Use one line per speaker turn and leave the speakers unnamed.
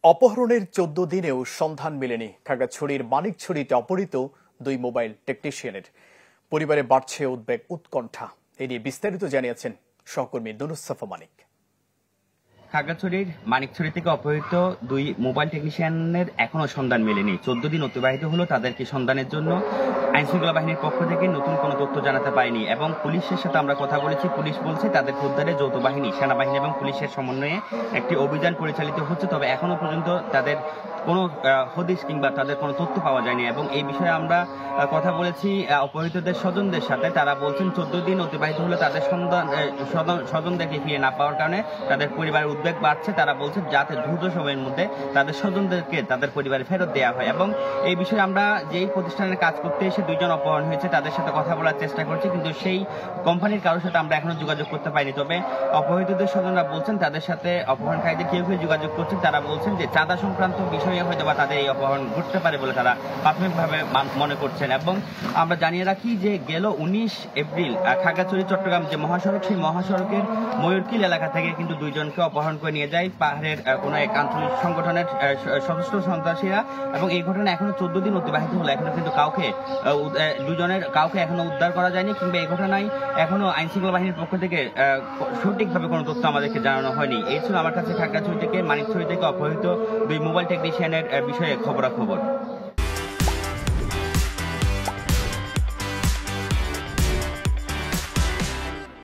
অপহরণের ১৪ দিনেও সন্ধান মেলেনি খাগড়াছড়ির মানিকছড়িতে অপহৃত দুই মোবাইল টেকনিশিয়ানের। পরিবারে বাড়ছে উদ্বেগ, উৎকণ্ঠা। এ নিয়ে বিস্তারিত জানিয়েছেন সহকর্মী নুরুসফা মানিক।
খাগড়াছড়ির মানিকছড়ি থেকে অপহৃত দুই মোবাইল টেকনিশিয়ানের এখনো সন্ধান মেলেনি। ১৪ দিন অতিবাহিত হলো, তাদেরকে সন্ধানের জন্য আইনশৃঙ্খলা বাহিনীর পক্ষ থেকে নতুন কোনো তথ্য জানাতে পারেনি এবং পুলিশের সাথে আমরা কথা বলেছি। পুলিশ বলছে তাদের উদ্ধারে যৌথ বাহিনী, সেনাবাহিনী এবং পুলিশের সমন্বয়ে একটি অভিযান পরিচালিত হচ্ছে, তবে এখনো পর্যন্ত তাদের কোনো হদিশ কিংবা তাদের কোনো তথ্য পাওয়া যায়নি। এবং এই বিষয়ে আমরা কথা বলেছি অপহৃতদের স্বজনদের সাথে। তারা বলছেন ১৪ দিন অতিবাহিত হলে তাদের স্বজনদেরকে ফিরে না পাওয়ার কারণে তাদের পরিবারের উদ্বেগ বাড়ছে। তারা বলছেন যাতে দ্রুত সময়ের মধ্যে তাদের স্বজনদেরকে তাদের পরিবারে ফেরত দেওয়া হয়। এবং এই বিষয়ে আমরা যেই প্রতিষ্ঠানে কাজ করতে এসে দুইজন অপহরণ হয়েছে তাদের সাথে কথা বলার চেষ্টা করছি, কিন্তু সেই কোম্পানির কারোর সাথে আমরা এখনো যোগাযোগ করতে পারিনি। তবে অপহৃতদের স্বজনরা বলছেন তাদের সাথে অপহরণকারীদের কেউ কেউ যোগাযোগ করছেন। তারা বলছেন যে চাঁদা সংক্রান্ত বিষয়ে হয়তো বা তাদের এই অপহরণ ঘটতে পারে বলে তারা প্রাথমিকভাবে মনে করছেন। এবং আমরা জানিয়ে রাখি যে গেল ১৯ এপ্রিল খাগড়াছড়ি চট্টগ্রাম যে মহাসড়ক, সেই মহাসড়কের ময়ূরকিল এলাকা থেকে কিন্তু দুইজনকে অপহরণ করে নিয়ে যায় পাহাড়ের কোনো এক আঞ্চলিক সংগঠনের সশস্ত্র সন্ত্রাসীরা। এবং এই ঘটনা এখনো ১৪ দিন অতিবাহিত হলো, এখনো কিন্তু কাউকে এখনো উদ্ধার করা যায়নি, কিংবা এই ঘটনায় এখনো আইনশৃঙ্খলা বাহিনীর পক্ষ থেকে সঠিকভাবে কোনো তথ্য আমাদেরকে জানানো হয়নি। এই ছিল আমার কাছে খাগড়াছড়ি থেকে মানিকছড়ি থেকে অপহৃত দুই মোবাইল টেকনিশিয়ানের বিষয়ে খবরাখবর।